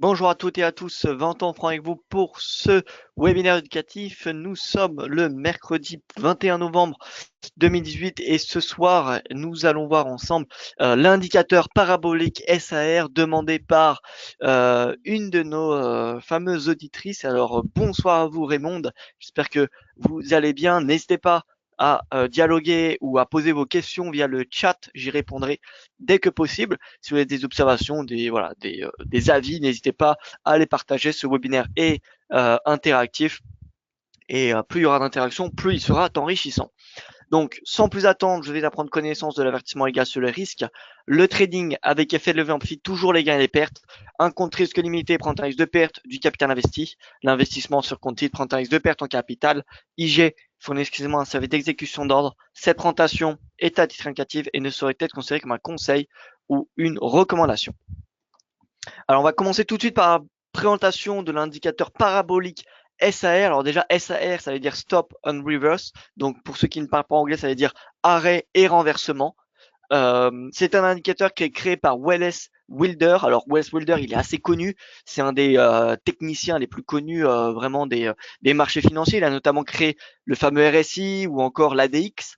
Bonjour à toutes et à tous, 20 ans franc avec vous pour ce webinaire éducatif. Nous sommes le mercredi 21 novembre 2018 et ce soir, nous allons voir ensemble l'indicateur parabolique SAR demandé par une de nos fameuses auditrices. Alors, bonsoir à vous Raymond, j'espère que vous allez bien. N'hésitez pas à dialoguer ou à poser vos questions via le chat, j'y répondrai dès que possible. Si vous avez des observations, des avis, n'hésitez pas à les partager. Ce webinaire est interactif et plus il y aura d'interaction, plus il sera enrichissant. Donc, sans plus attendre, je vais à prendre connaissance de l'avertissement légal sur le risque. Le trading avec effet de levier amplifie toujours les gains et les pertes. Un compte risque limité prend un risque de perte du capital investi. L'investissement sur compte titre prend un risque de perte en capital. IG fournit exclusivement un service d'exécution d'ordre. Cette présentation est à titre indicatif et ne saurait être considérée comme un conseil ou une recommandation. Alors, on va commencer tout de suite par la présentation de l'indicateur parabolique SAR. Alors déjà, SAR, ça veut dire Stop and Reverse. Donc, pour ceux qui ne parlent pas anglais, ça veut dire arrêt et renversement. C'est un indicateur qui est créé par Wallace Wilder. Alors, Wallace Wilder, il est assez connu. C'est un des techniciens les plus connus vraiment des marchés financiers. Il a notamment créé le fameux RSI ou encore l'ADX.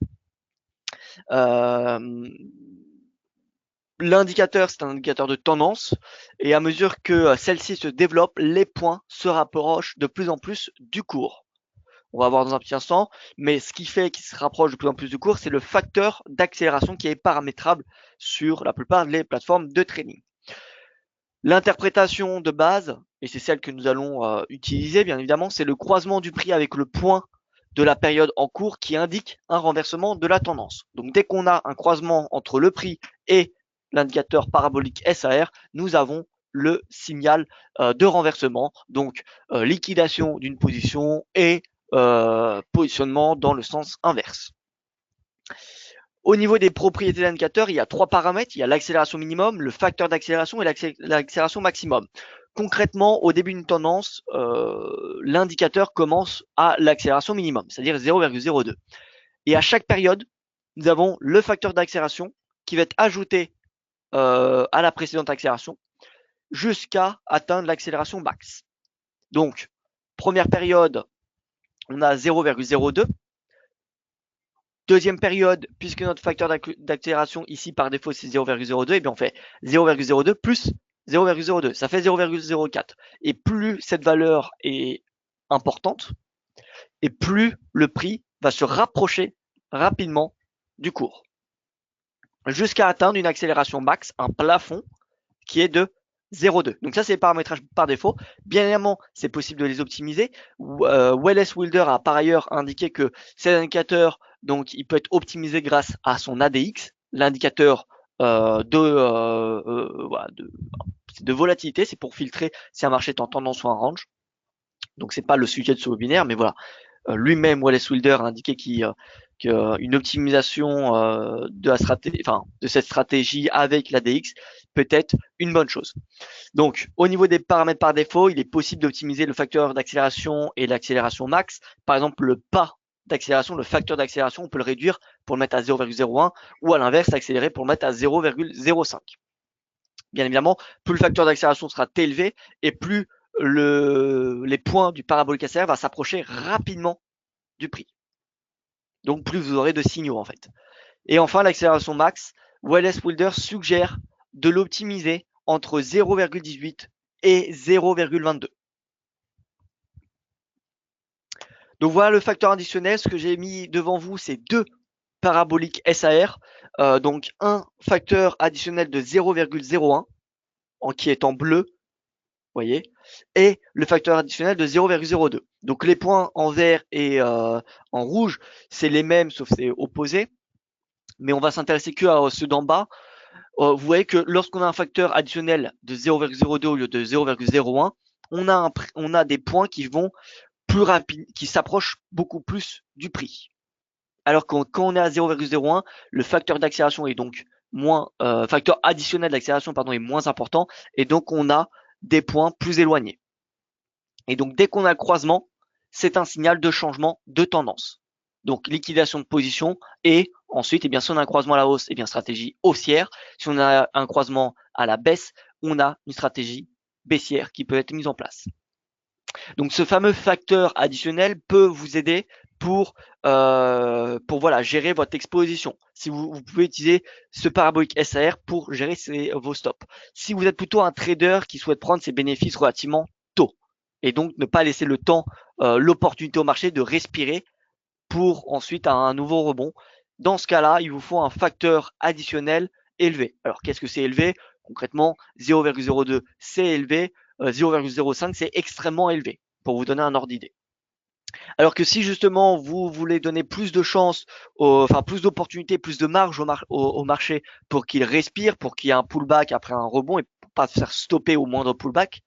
L'indicateur, c'est un indicateur de tendance et à mesure que celle-ci se développe, les points se rapprochent de plus en plus du cours. On va voir dans un petit instant, mais ce qui fait qu'il se rapproche de plus en plus du cours, c'est le facteur d'accélération qui est paramétrable sur la plupart des plateformes de trading. L'interprétation de base, et c'est celle que nous allons utiliser bien évidemment, c'est le croisement du prix avec le point de la période en cours qui indique un renversement de la tendance. Donc dès qu'on a un croisement entre le prix et l'indicateur parabolique SAR, nous avons le signal de renversement, donc liquidation d'une position et positionnement dans le sens inverse. Au niveau des propriétés de l'indicateur, il y a trois paramètres. Il y a l'accélération minimum, le facteur d'accélération et l'accélération maximum. Concrètement, au début d'une tendance, l'indicateur commence à l'accélération minimum, c'est-à-dire 0,02. Et à chaque période, nous avons le facteur d'accélération qui va être ajouté à la précédente accélération jusqu'à atteindre l'accélération max. Donc, première période, on a 0,02. Deuxième période, puisque notre facteur d'accélération ici par défaut c'est 0,02, et bien on fait 0,02 plus 0,02, ça fait 0,04. Et plus cette valeur est importante, et plus le prix va se rapprocher rapidement du cours, jusqu'à atteindre une accélération max, un plafond qui est de 0,2. Donc ça, c'est les paramétrages par défaut. Bien évidemment, c'est possible de les optimiser. Wallace Wilder a par ailleurs indiqué que cet indicateur, donc, il peut être optimisé grâce à son ADX, l'indicateur de volatilité. C'est pour filtrer si un marché est en tendance ou en range. Donc, c'est pas le sujet de ce webinaire, mais voilà. Lui-même, Wallace Wilder a indiqué qu'une optimisation de cette stratégie avec l'ADX peut être une bonne chose. Donc, au niveau des paramètres par défaut, il est possible d'optimiser le facteur d'accélération et l'accélération max. Par exemple, le pas d'accélération, le facteur d'accélération, on peut le réduire pour le mettre à 0,01 ou à l'inverse, accélérer pour le mettre à 0,05. Bien évidemment, plus le facteur d'accélération sera élevé et plus les points du parabolique SR va s'approcher rapidement du prix. Donc, plus vous aurez de signaux en fait. Et enfin, l'accélération max, Wallace Wilder suggère de l'optimiser entre 0,18 et 0,22. Donc voilà le facteur additionnel. Ce que j'ai mis devant vous, c'est deux paraboliques SAR. Donc un facteur additionnel de 0,01 qui est en bleu, vous voyez, et le facteur additionnel de 0,02. Donc les points en vert et en rouge, c'est les mêmes sauf c'est opposé. Mais on va s'intéresser que à ceux d'en bas. Vous voyez que lorsqu'on a un facteur additionnel de 0,02 au lieu de 0,01, on a des points qui vont plus rapide, qui s'approchent beaucoup plus du prix. Alors que quand on est à 0,01, le facteur d'accélération est donc moins, facteur additionnel d'accélération pardon est moins important et donc on a des points plus éloignés. Et donc dès qu'on a le croisement, c'est un signal de changement de tendance. Donc liquidation de position et ensuite, eh bien, si on a un croisement à la hausse, eh bien stratégie haussière. Si on a un croisement à la baisse, on a une stratégie baissière qui peut être mise en place. Donc ce fameux facteur additionnel peut vous aider pour voilà, gérer votre exposition. Si vous pouvez utiliser ce parabolique SAR pour gérer vos stops. Si vous êtes plutôt un trader qui souhaite prendre ses bénéfices relativement tôt et donc ne pas laisser le temps, l'opportunité au marché de respirer pour ensuite un nouveau rebond. Dans ce cas-là, il vous faut un facteur additionnel élevé. Alors qu'est-ce que c'est élevé? Concrètement, 0,02 c'est élevé, 0,05 c'est extrêmement élevé, pour vous donner un ordre d'idée. Alors que si justement vous voulez donner plus de chance, enfin plus d'opportunités, plus de marge au marché pour qu'il respire, pour qu'il y ait un pullback après un rebond et pour pas se faire stopper au moindre pullback,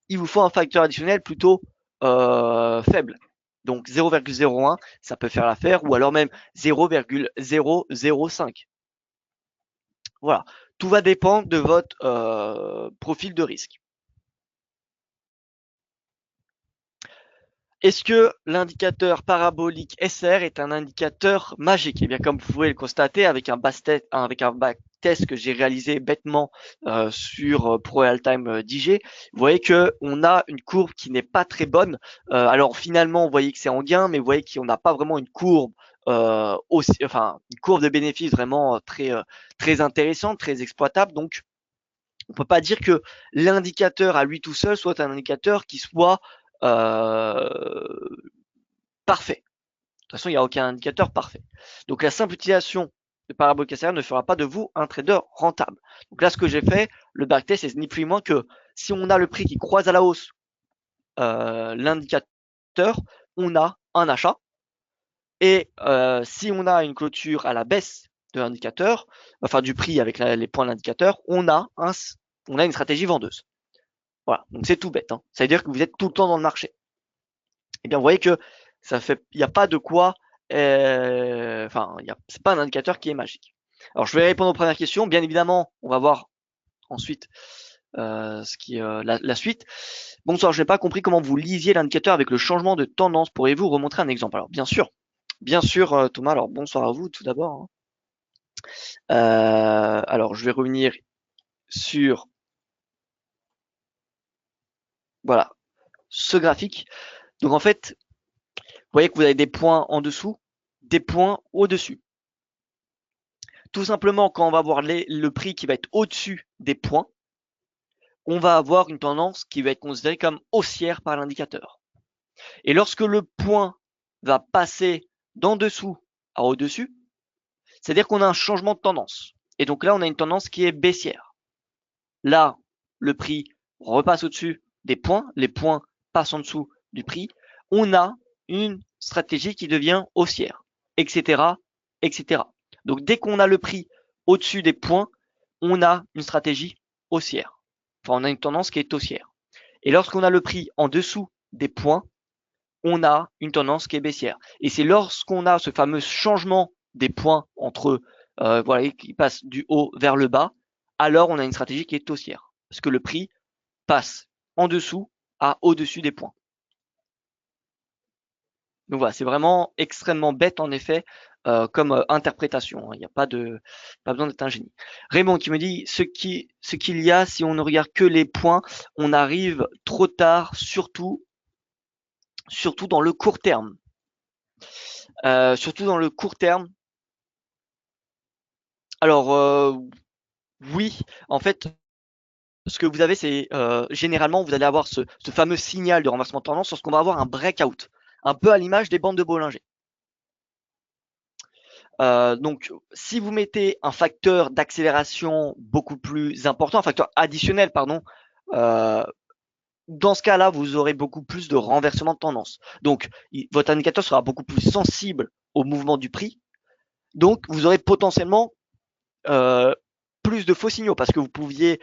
il vous faut un facteur additionnel plutôt faible. Donc 0,01, ça peut faire l'affaire, ou alors même 0,005. Voilà, tout va dépendre de votre profil de risque. Est-ce que l'indicateur parabolique SR est un indicateur magique? Eh bien, comme vous pouvez le constater avec un backtest que j'ai réalisé bêtement sur ProRealTime DJ, vous voyez que on a une courbe qui n'est pas très bonne. Alors finalement, vous voyez que c'est en gain, mais vous voyez qu'on n'a pas vraiment une courbe une courbe de bénéfices vraiment très intéressante, très exploitable. Donc, on peut pas dire que l'indicateur à lui tout seul soit un indicateur qui soit parfait. De toute façon, il n'y a aucun indicateur parfait. Donc la simple utilisation de parabolique SR ne fera pas de vous un trader rentable. Donc là, ce que j'ai fait, le backtest, c'est ni plus ni moins que si on a le prix qui croise à la hausse l'indicateur, on a un achat. Et si on a une clôture à la baisse de l'indicateur, enfin du prix avec les points de l'indicateur, on a une stratégie vendeuse. Voilà, donc c'est tout bête. Hein. Ça veut dire que vous êtes tout le temps dans le marché. Eh bien, vous voyez que il n'y a pas de quoi, c'est pas un indicateur qui est magique. Alors, je vais répondre aux premières questions. Bien évidemment, on va voir ensuite la suite. Bonsoir, je n'ai pas compris comment vous lisiez l'indicateur avec le changement de tendance. Pourriez-vous remontrer un exemple? Alors, bien sûr, Thomas. Alors, bonsoir à vous tout d'abord. Alors, je vais revenir sur voilà ce graphique. Donc, en fait, vous voyez que vous avez des points en dessous, des points au-dessus. Tout simplement, quand on va voir le prix qui va être au-dessus des points, on va avoir une tendance qui va être considérée comme haussière par l'indicateur. Et lorsque le point va passer d'en dessous à au-dessus, c'est-à-dire qu'on a un changement de tendance. Et donc là, on a une tendance qui est baissière. Là, le prix repasse au-dessus des points, les points passent en dessous du prix. On a une stratégie qui devient haussière, etc., etc. Donc dès qu'on a le prix au-dessus des points, on a une stratégie haussière. Enfin, on a une tendance qui est haussière. Et lorsqu'on a le prix en dessous des points, on a une tendance qui est baissière. Et c'est lorsqu'on a ce fameux changement des points entre voilà, qui passe du haut vers le bas, alors on a une stratégie qui est haussière. Parce que le prix passe en dessous à au-dessus des points. Donc voilà, c'est vraiment extrêmement bête en effet comme interprétation. Il n'y a pas besoin d'être un génie. Raymond qui me dit ce qu'il y a si on ne regarde que les points, on arrive trop tard, surtout dans le court terme. Surtout dans le court terme. Alors oui, en fait, ce que vous avez, c'est généralement vous allez avoir ce fameux signal de renversement de tendance lorsqu'on va avoir un breakout, un peu à l'image des bandes de Bollinger. Donc, si vous mettez un facteur d'accélération beaucoup plus important, un facteur additionnel, pardon, dans ce cas-là, vous aurez beaucoup plus de renversement de tendance. Donc, votre indicateur sera beaucoup plus sensible au mouvement du prix. Donc, vous aurez potentiellement plus de faux signaux parce que vous pourriez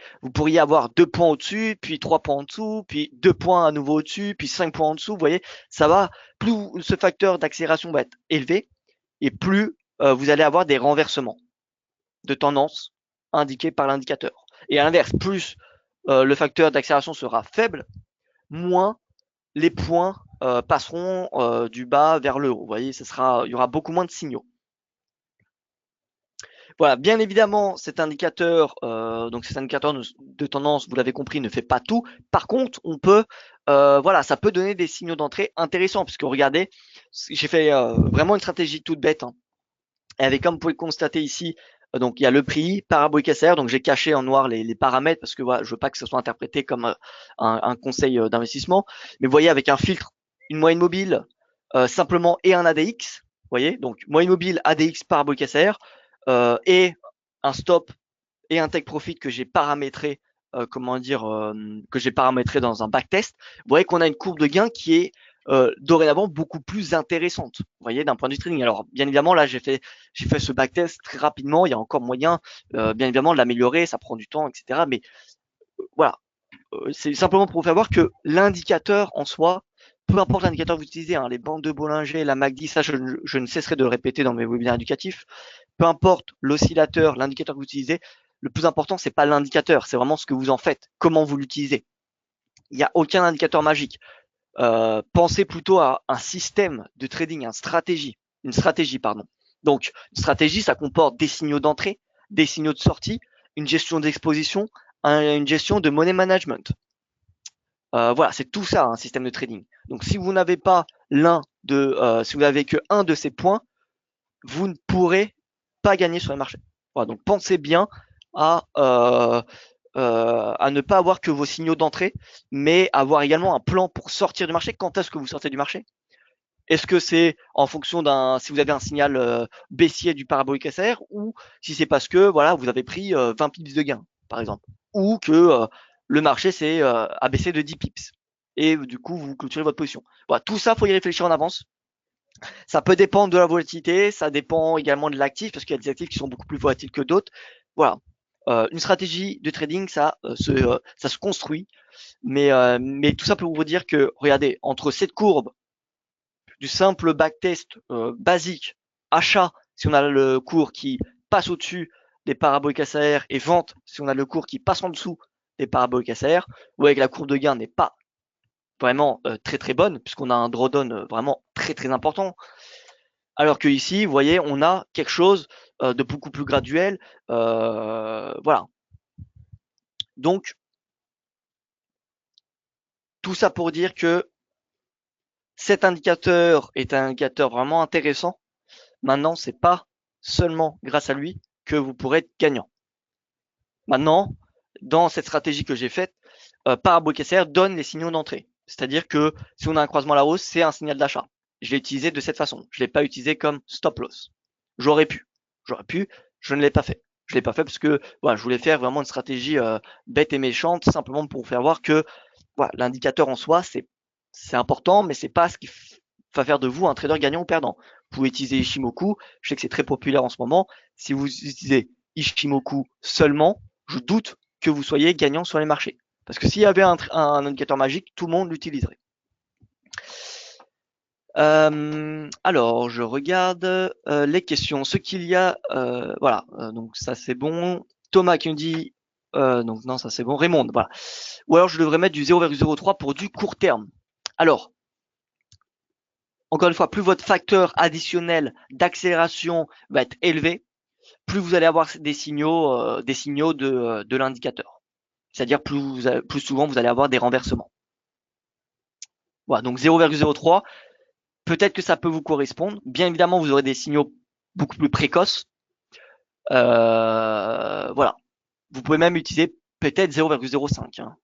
avoir 2 points au-dessus, puis 3 points en dessous, puis 2 points à nouveau au-dessus, puis 5 points en dessous. Vous voyez, ça va, plus ce facteur d'accélération va être élevé et plus vous allez avoir des renversements de tendance indiqués par l'indicateur. Et à l'inverse, plus le facteur d'accélération sera faible, moins les points passeront du bas vers le haut. Vous voyez, il y aura beaucoup moins de signaux. Voilà, bien évidemment, cet indicateur, donc cet indicateur de tendance, vous l'avez compris, ne fait pas tout. Par contre, on peut, voilà, ça peut donner des signaux d'entrée intéressants, puisque regardez, j'ai fait vraiment une stratégie toute bête, hein. Et avec, comme vous pouvez le constater ici, donc il y a le prix, parabolique SR, donc j'ai caché en noir les paramètres parce que voilà, je veux pas que ce soit interprété comme un conseil d'investissement. Mais vous voyez, avec un filtre, une moyenne mobile, simplement et un ADX, vous voyez, donc moyenne mobile, ADX, parabolique SR, et un stop et un take profit que j'ai paramétré, comment dire, que j'ai paramétré dans un backtest. Vous voyez qu'on a une courbe de gain qui est dorénavant beaucoup plus intéressante, vous voyez, d'un point de vue trading. Alors, bien évidemment, là, j'ai fait ce backtest très rapidement. Il y a encore moyen, bien évidemment, de l'améliorer. Ça prend du temps, etc. Mais voilà, c'est simplement pour vous faire voir que l'indicateur en soi, peu importe l'indicateur que vous utilisez, hein, les bandes de Bollinger, la MACD, ça, je ne cesserai de le répéter dans mes webinaires éducatifs. Peu importe l'oscillateur, l'indicateur que vous utilisez, le plus important, c'est pas l'indicateur, c'est vraiment ce que vous en faites, comment vous l'utilisez. Il n'y a aucun indicateur magique. Pensez plutôt à un système de trading, une stratégie, pardon. Donc, une stratégie, ça comporte des signaux d'entrée, des signaux de sortie, une gestion d'exposition, une gestion de money management. Voilà, c'est tout ça un système de trading. Donc, si vous n'avez pas si vous n'avez que un de ces points, vous ne pourrez pas gagner sur les marchés. Voilà, donc pensez bien à ne pas avoir que vos signaux d'entrée, mais avoir également un plan pour sortir du marché. Quand est-ce que vous sortez du marché? Est-ce que c'est en fonction si vous avez un signal baissier du parabolique SR, ou si c'est parce que voilà, vous avez pris 20 pips de gain, par exemple, ou que le marché a baissé de 10 pips et du coup vous clôturez votre position. Voilà, tout ça, faut y réfléchir en avance. Ça peut dépendre de la volatilité, ça dépend également de l'actif, parce qu'il y a des actifs qui sont beaucoup plus volatiles que d'autres. Voilà. Une stratégie de trading, ça se construit, mais tout ça pour vous dire que, regardez, entre cette courbe du simple backtest basique, achat, si on a le cours qui passe au-dessus des paraboliques SAR, et vente, si on a le cours qui passe en dessous des paraboliques SAR, vous voyez que la courbe de gain n'est pas vraiment très très bonne, puisqu'on a un drawdown vraiment très très important. Alors que ici, vous voyez, on a quelque chose de beaucoup plus graduel. Voilà. Donc, tout ça pour dire que cet indicateur est un indicateur vraiment intéressant. Maintenant, c'est pas seulement grâce à lui que vous pourrez être gagnant. Maintenant, dans cette stratégie que j'ai faite, Parabolic SR donne les signaux d'entrée. C'est-à-dire que si on a un croisement à la hausse, c'est un signal d'achat. Je l'ai utilisé de cette façon. Je l'ai pas utilisé comme stop loss. J'aurais pu, je ne l'ai pas fait. Je l'ai pas fait parce que voilà, je voulais faire vraiment une stratégie bête et méchante, simplement pour vous faire voir que voilà, l'indicateur en soi, c'est important, mais c'est pas ce qui va faire de vous un trader gagnant ou perdant. Vous pouvez utiliser Ishimoku, je sais que c'est très populaire en ce moment. Si vous utilisez Ishimoku seulement, je doute que vous soyez gagnant sur les marchés. Parce que s'il y avait un indicateur magique, tout le monde l'utiliserait. Alors, je regarde les questions. Ce qu'il y a, voilà, donc ça c'est bon. Thomas qui me dit, donc non, ça c'est bon. Raymond, voilà. Ou alors je devrais mettre du 0,03 pour du court terme. Alors, encore une fois, plus votre facteur additionnel d'accélération va être élevé, plus vous allez avoir des signaux de l'indicateur. C'est-à-dire plus souvent vous allez avoir des renversements. Voilà, donc 0,03, peut-être que ça peut vous correspondre. Bien évidemment, vous aurez des signaux beaucoup plus précoces. Voilà. Vous pouvez même utiliser peut-être 0,05. Hein.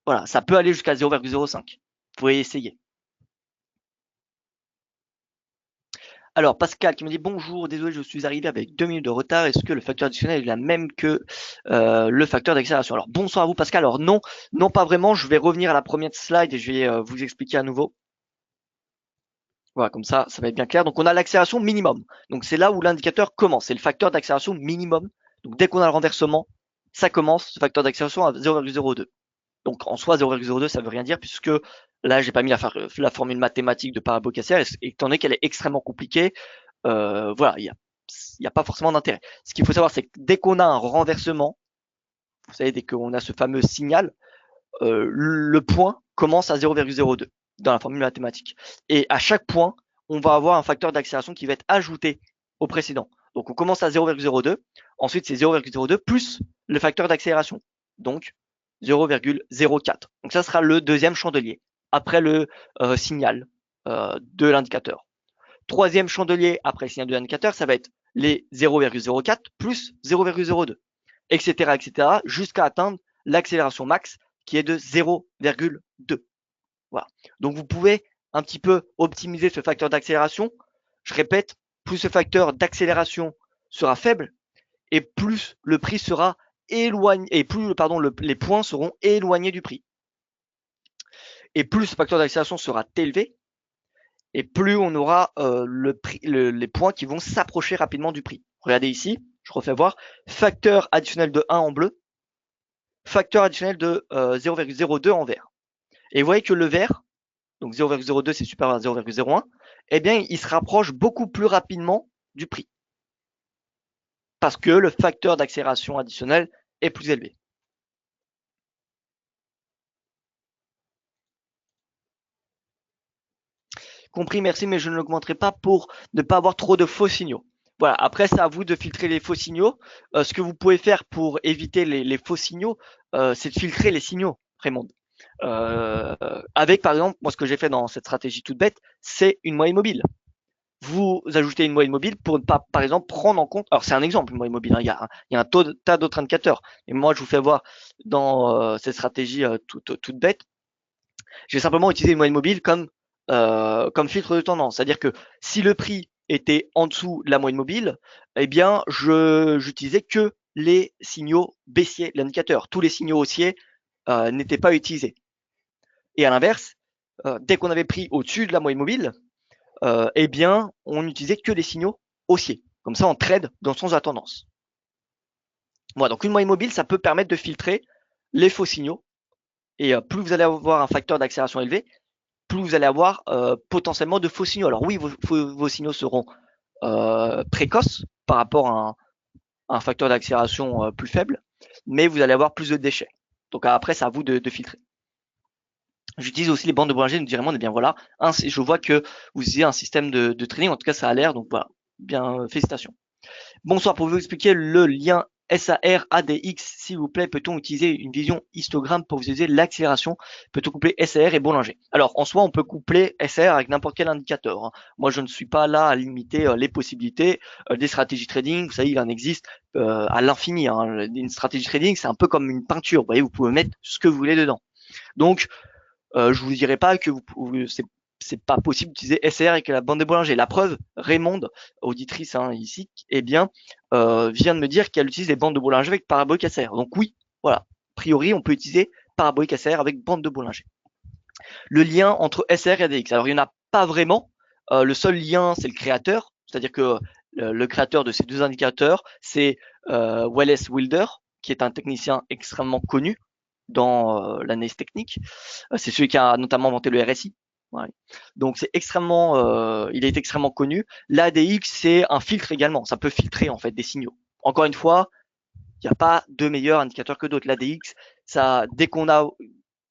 Voilà, ça peut aller jusqu'à 0,05. Vous pouvez essayer. Alors, Pascal qui me dit bonjour, désolé, je suis arrivé avec 2 minutes de retard. Est-ce que le facteur additionnel est la même que le facteur d'accélération? Alors, bonsoir à vous, Pascal. Alors, non, pas vraiment. Je vais revenir à la première slide et je vais vous expliquer à nouveau. Voilà, comme ça va être bien clair. Donc, on a l'accélération minimum. Donc, c'est là où l'indicateur commence. C'est le facteur d'accélération minimum. Donc, dès qu'on a le renversement, ça commence, ce facteur d'accélération à 0,02. Donc, en soi, 0,02, ça veut rien dire puisque là, j'ai pas mis la formule mathématique de parabolique SR, étant donné qu'elle est extrêmement compliquée. Voilà, il y a pas forcément d'intérêt. Ce qu'il faut savoir, c'est que dès qu'on a un renversement, vous savez, dès qu'on a ce fameux signal, le point commence à 0,02 dans la formule mathématique. Et à chaque point, on va avoir un facteur d'accélération qui va être ajouté au précédent. Donc on commence à 0,02, Ensuite, c'est 0,02 plus le facteur d'accélération. Donc, 0,04. Donc, ça sera le deuxième chandelier après le signal de l'indicateur. Troisième chandelier après le signal de l'indicateur, ça va être les 0,04 plus 0,02, etc., etc., jusqu'à atteindre l'accélération max qui est de 0,2. Voilà. Donc, vous pouvez un petit peu optimiser ce facteur d'accélération. Je répète, plus ce facteur d'accélération sera faible et plus le prix sera éloigné, et plus les points seront éloignés du prix. Et plus ce facteur d'accélération sera élevé, et plus on aura les points qui vont s'approcher rapidement du prix. Regardez ici, je refais voir, facteur additionnel de 1 en bleu, facteur additionnel de 0,02 en vert. Et vous voyez que le vert, donc 0,02 c'est supérieur à 0,01, eh bien il se rapproche beaucoup plus rapidement du prix. Parce que le facteur d'accélération additionnel est plus élevé. Compris, merci, mais je ne l'augmenterai pas pour ne pas avoir trop de faux signaux. Voilà, après c'est à vous de filtrer les faux signaux. Ce que vous pouvez faire pour éviter les faux signaux, c'est de filtrer les signaux, Raymond. Avec par exemple, moi ce que j'ai fait dans cette stratégie toute bête, c'est une moyenne mobile. Vous ajoutez une moyenne mobile pour ne pas, par exemple, prendre en compte. Alors c'est un exemple, une moyenne mobile. Hein, il y a un tas d'autres indicateurs. Et moi, je vous fais voir dans cette stratégie toute bête. Je vais simplement utiliser une moyenne mobile comme filtre de tendance. C'est-à-dire que si le prix était en dessous de la moyenne mobile, eh bien, j'utilisais que les signaux baissiers de l'indicateur. Tous les signaux haussiers n'étaient pas utilisés. Et à l'inverse, dès qu'on avait pris au-dessus de la moyenne mobile, eh bien, on n'utilisait que les signaux haussiers. Comme ça, on trade dans le sens de la tendance. Voilà, donc une moyenne mobile, ça peut permettre de filtrer les faux signaux. Et plus vous allez avoir un facteur d'accélération élevé, plus vous allez avoir potentiellement de faux signaux. Alors oui, vos signaux seront précoces par rapport à un facteur d'accélération plus faible, mais vous allez avoir plus de déchets. Donc après, c'est à vous de filtrer. J'utilise aussi les bandes de Bollinger, nous dirons, eh bien voilà, je vois que vous utilisez un système de trading, en tout cas ça a l'air, donc voilà, bien, félicitations. Bonsoir, pour vous expliquer le lien SAR ADX, s'il vous plaît, peut-on utiliser une vision histogramme pour visualiser l'accélération? Peut-on coupler SAR et Bollinger? Alors, en soi, on peut coupler SAR avec n'importe quel indicateur. Hein. Moi, je ne suis pas là à limiter les possibilités des stratégies trading. Vous savez, il en existe à l'infini. Hein. Une stratégie trading, c'est un peu comme une peinture. Vous voyez, vous pouvez mettre ce que vous voulez dedans. Donc, je vous dirais pas que c'est pas possible d'utiliser SR avec la bande de Bollinger. La preuve, Raymond, auditrice ici, eh bien, vient de me dire qu'elle utilise les bandes de Bollinger avec parabolique SR. Donc oui, voilà. A priori, on peut utiliser parabolique SR avec bande de Bollinger. Le lien entre SR et ADX. Alors, il n'y en a pas vraiment. Le seul lien, c'est le créateur. C'est-à-dire que le créateur de ces deux indicateurs, c'est Wallace Wilder, qui est un technicien extrêmement connu dans l'analyse technique. C'est celui qui a notamment inventé le RSI. Ouais. Donc c'est extrêmement, il est extrêmement connu. L'ADX c'est un filtre également. Ça peut filtrer en fait des signaux. Encore une fois, il n'y a pas de meilleur indicateur que d'autres. L'ADX, ça, dès qu'on a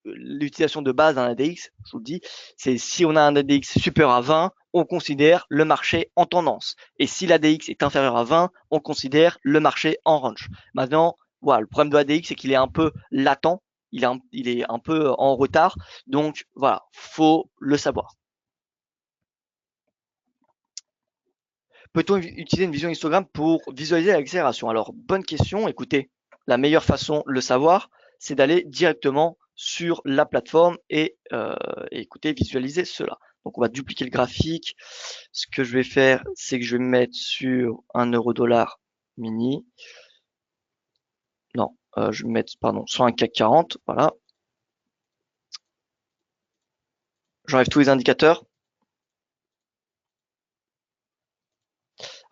l'utilisation de base d'un ADX, je vous le dis, c'est si on a un ADX supérieur à 20, on considère le marché en tendance. Et si l'ADX est inférieur à 20, on considère le marché en range. Maintenant, voilà, le problème de l'ADX, c'est qu'il est un peu latent, il est un peu en retard. Donc voilà, faut le savoir. Peut-on utiliser une vision histogramme pour visualiser l'accélération? Alors, bonne question. Écoutez, la meilleure façon de le savoir, c'est d'aller directement sur la plateforme et écoutez, visualiser cela. Donc, on va dupliquer le graphique. Ce que je vais faire, c'est que je vais me mettre sur un euro-dollar mini. Non, je vais me mettre, pardon, sur un CAC 40. Voilà. J'enlève tous les indicateurs.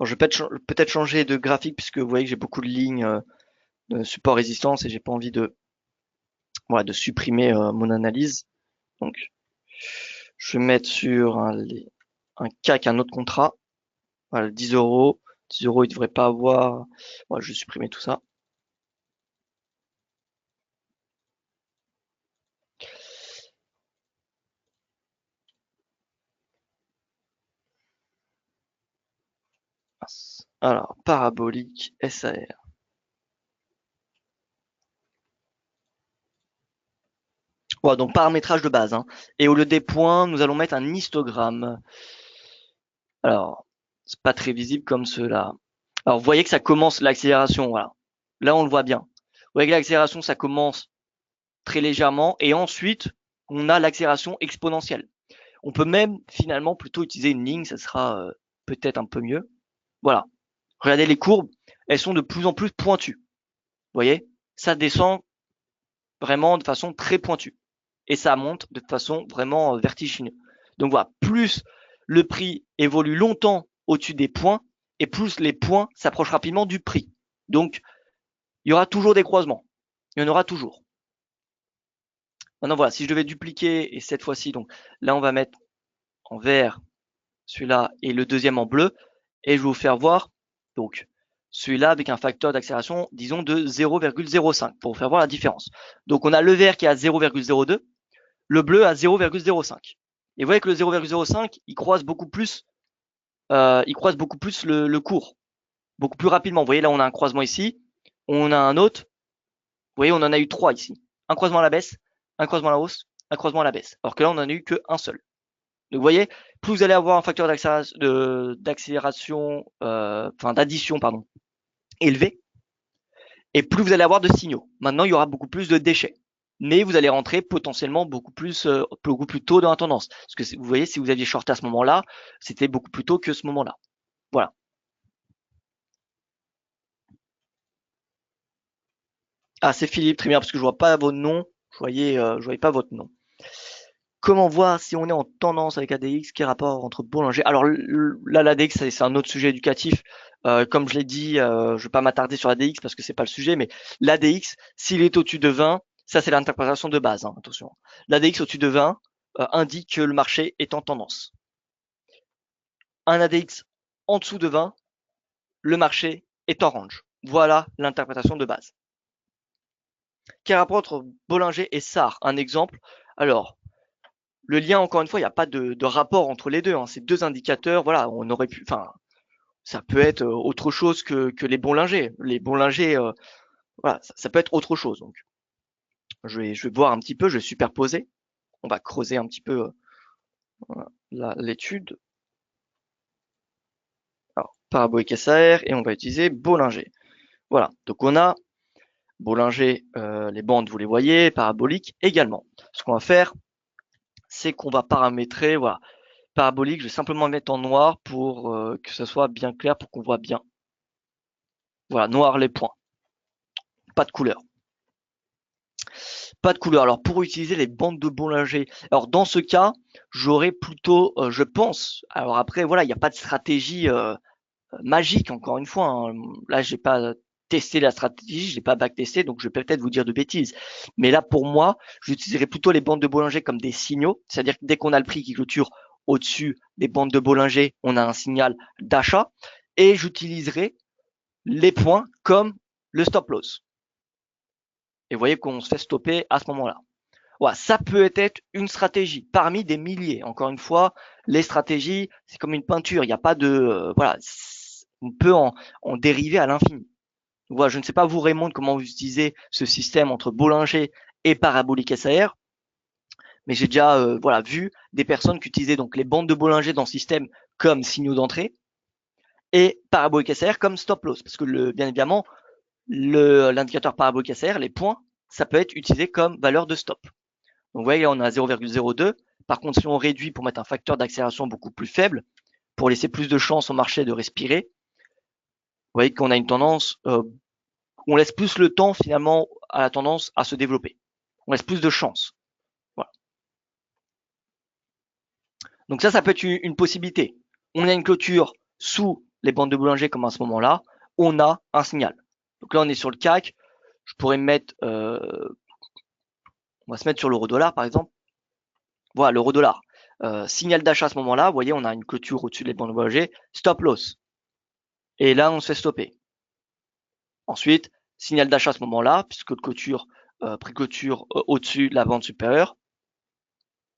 Alors, je vais peut-être changer de graphique puisque vous voyez que j'ai beaucoup de lignes de support résistance et j'ai pas envie de supprimer mon analyse. Donc, je vais mettre sur un CAC, un autre contrat. Voilà, 10 euros. 10 euros, il ne devrait pas avoir. Voilà, je vais supprimer tout ça. Alors, parabolique SAR. Voilà, donc paramétrage de base, hein. Et au lieu des points, nous allons mettre un histogramme. Alors, c'est pas très visible comme cela. Alors, vous voyez que ça commence l'accélération, voilà. Là, on le voit bien. Vous voyez que l'accélération, ça commence très légèrement et ensuite, on a l'accélération exponentielle. On peut même finalement plutôt utiliser une ligne, ça sera peut-être un peu mieux. Voilà. Regardez les courbes, elles sont de plus en plus pointues. Vous voyez, ça descend vraiment de façon très pointue et ça monte de façon vraiment vertigineuse. Donc voilà, plus le prix évolue longtemps au-dessus des points et plus les points s'approchent rapidement du prix. Donc il y aura toujours des croisements. Il y en aura toujours. Maintenant voilà, si je devais dupliquer et cette fois-ci, donc là on va mettre en vert celui-là et le deuxième en bleu et je vais vous faire voir donc celui-là avec un facteur d'accélération disons de 0,05 pour vous faire voir la différence. Donc on a le vert qui est à 0,02, le bleu à 0,05. Et vous voyez que le 0,05 il croise beaucoup plus le cours beaucoup plus rapidement. Vous voyez là on a un croisement ici, on a un autre, vous voyez on en a eu trois ici. Un croisement à la baisse, un croisement à la hausse, un croisement à la baisse. Alors que là on en a eu qu'un seul. Donc vous voyez, plus vous allez avoir un facteur d'accélération, enfin d'addition, pardon, élevé, et plus vous allez avoir de signaux. Maintenant, il y aura beaucoup plus de déchets. Mais vous allez rentrer potentiellement beaucoup plus tôt dans la tendance. Parce que vous voyez, si vous aviez shorté à ce moment-là, c'était beaucoup plus tôt que ce moment-là. Voilà. Ah, c'est Philippe, très bien, parce que je vois pas votre nom. Je voyais pas votre nom. Comment voir si on est en tendance avec ADX, quel rapport entre boulanger? Alors là, l'ADX, c'est un autre sujet éducatif. Comme je l'ai dit, je vais pas m'attarder sur l'ADX parce que c'est pas le sujet, mais l'ADX, s'il est au-dessus de 20, ça c'est l'interprétation de base, hein, attention. L'ADX au-dessus de 20 indique que le marché est en tendance. Un ADX en dessous de 20, le marché est en range. Voilà l'interprétation de base. Quel rapport entre Bollinger et SAR? Un exemple. Alors, le lien, encore une fois, il n'y a pas de rapport entre les deux, hein. Ces deux indicateurs, voilà, on aurait pu, enfin, ça peut être autre chose que les bons lingers. Les bons lingers, voilà, ça peut être autre chose. Donc, je vais voir un petit peu, je vais superposer. On va creuser un petit peu l'étude. Alors, parabolique SAR et on va utiliser Bollinger. Voilà, donc on a Bollinger, les bandes, vous les voyez, parabolique également. Ce qu'on va faire, c'est qu'on va paramétrer, voilà, parabolique, je vais simplement mettre en noir pour que ce soit bien clair, pour qu'on voit bien. Voilà, noir les points, pas de couleur. Pas de couleur. Alors pour utiliser les bandes de Bollinger, alors dans ce cas, j'aurais plutôt, je pense, alors après voilà, il n'y a pas de stratégie magique encore une fois, hein. Là, j'ai pas testé la stratégie, je l'ai pas backtesté, donc je vais peut-être vous dire de bêtises. Mais là, pour moi, j'utiliserai plutôt les bandes de Bollinger comme des signaux, c'est-à-dire que dès qu'on a le prix qui clôture au-dessus des bandes de Bollinger, on a un signal d'achat, et j'utiliserai les points comme le stop loss. Et vous voyez qu'on se fait stopper à ce moment-là. Voilà, ça peut être une stratégie parmi des milliers. Encore une fois, les stratégies, c'est comme une peinture. Il n'y a pas de, voilà, on peut en dériver à l'infini. Voilà, je ne sais pas vous Raymond comment vous utilisez ce système entre Bollinger et parabolique SAR, mais j'ai déjà voilà vu des personnes qui utilisaient donc les bandes de Bollinger dans le système comme signaux d'entrée et parabolique SAR comme stop loss, parce que bien évidemment l'indicateur parabolique SAR, les points, ça peut être utilisé comme valeur de stop. Donc vous voyez, là, on a 0,02. Par contre, si on réduit pour mettre un facteur d'accélération beaucoup plus faible, pour laisser plus de chance au marché de respirer, vous voyez qu'on a une tendance, on laisse plus le temps finalement à la tendance à se développer. On laisse plus de chance. Voilà. Donc ça peut être une possibilité. On a une clôture sous les bandes de Bollinger comme à ce moment-là, on a un signal. Donc là, on est sur le CAC. Je pourrais mettre, on va se mettre sur l'euro-dollar par exemple. Voilà, l'euro-dollar. Signal d'achat à ce moment-là, vous voyez, on a une clôture au-dessus des bandes de Bollinger, stop loss. Et là, on se fait stopper. Ensuite, signal d'achat à ce moment-là, puisque clôture, prix clôture au-dessus de la bande supérieure,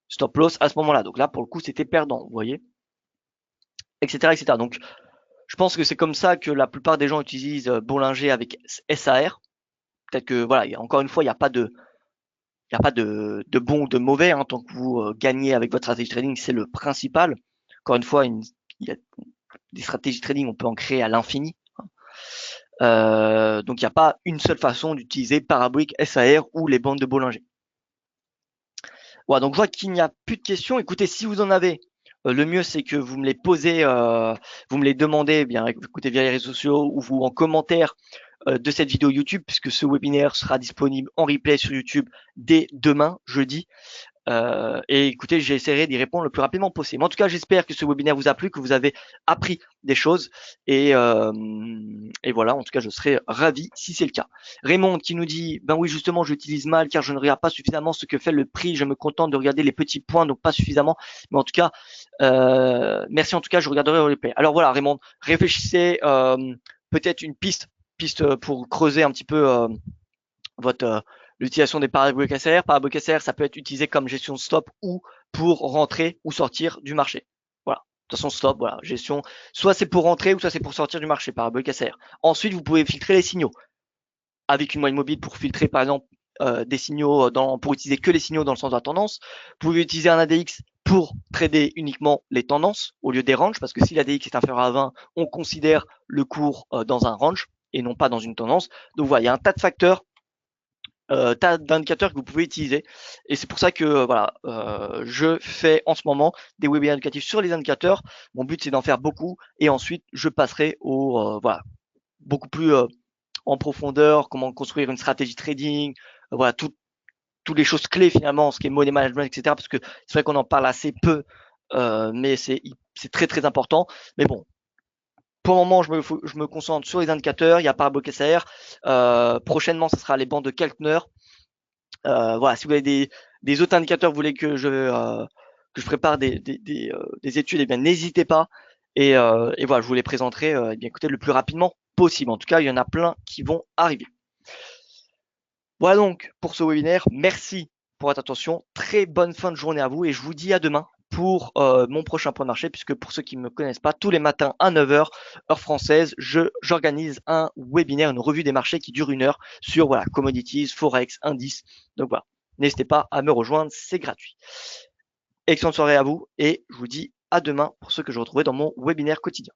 stop loss à ce moment-là. Donc là, pour le coup, c'était perdant, vous voyez, etc., etc. Donc, je pense que c'est comme ça que la plupart des gens utilisent Bollinger avec SAR. Peut-être que voilà, encore une fois, il n'y a pas de il n'y a pas de bon ou de mauvais, hein, tant que vous gagnez avec votre stratégie trading, c'est le principal. Encore une fois, il y a des stratégies trading, on peut en créer à l'infini. Donc il n'y a pas une seule façon d'utiliser Parabrick, SAR ou les bandes de Bollinger. Voilà, donc je vois qu'il n'y a plus de questions. Écoutez, si vous en avez, le mieux c'est que vous me les posez, vous me les demandez, bien écoutez via les réseaux sociaux ou en commentaire de cette vidéo YouTube, puisque ce webinaire sera disponible en replay sur YouTube dès demain, jeudi. Et écoutez, j'essaierai d'y répondre le plus rapidement possible. En tout cas, j'espère que ce webinaire vous a plu, que vous avez appris des choses. Et voilà, en tout cas, je serai ravi si c'est le cas. Raymond qui nous dit, ben oui, justement, j'utilise mal car je ne regarde pas suffisamment ce que fait le prix. Je me contente de regarder les petits points, donc pas suffisamment. Mais en tout cas, merci en tout cas, je regarderai le replay. Alors voilà, Raymond, réfléchissez peut-être une piste pour creuser un petit peu votre l'utilisation des paraboliques ACR. Paraboliques ACR, ça peut être utilisé comme gestion de stop ou pour rentrer ou sortir du marché. Voilà. De toute façon, stop, voilà, gestion. Soit c'est pour rentrer ou soit c'est pour sortir du marché, parabolique ACR. Ensuite, vous pouvez filtrer les signaux avec une moyenne mobile pour filtrer, par exemple, des signaux pour utiliser que les signaux dans le sens de la tendance. Vous pouvez utiliser un ADX pour trader uniquement les tendances au lieu des ranges, parce que si l'ADX est inférieur à 20, on considère le cours dans un range et non pas dans une tendance. Donc voilà, il y a un tas de facteurs tas d'indicateurs que vous pouvez utiliser. Et c'est pour ça que voilà, je fais en ce moment des webinaires éducatifs sur les indicateurs. Mon but c'est d'en faire beaucoup et ensuite je passerai au voilà beaucoup plus en profondeur, comment construire une stratégie trading, voilà toutes les choses clés finalement, ce qui est money management, etc. Parce que c'est vrai qu'on en parle assez peu, mais c'est très très important. Mais bon, pour le moment, je me concentre sur les indicateurs. Il y a Parabolic SAR. Prochainement, ce sera les bandes de Keltner. Voilà, si vous avez des autres indicateurs, vous voulez que je prépare des études, eh bien n'hésitez pas. Et voilà, je vous les présenterai eh bien, écoutez, le plus rapidement possible. En tout cas, il y en a plein qui vont arriver. Voilà donc pour ce webinaire. Merci pour votre attention. Très bonne fin de journée à vous et je vous dis à demain pour mon prochain point de marché, puisque pour ceux qui ne me connaissent pas, tous les matins à 9h, heure française, j'organise un webinaire, une revue des marchés qui dure 1 heure sur voilà, commodities, forex, indices. Donc voilà, n'hésitez pas à me rejoindre, c'est gratuit. Excellente soirée à vous et je vous dis à demain pour ceux que je retrouverai dans mon webinaire quotidien.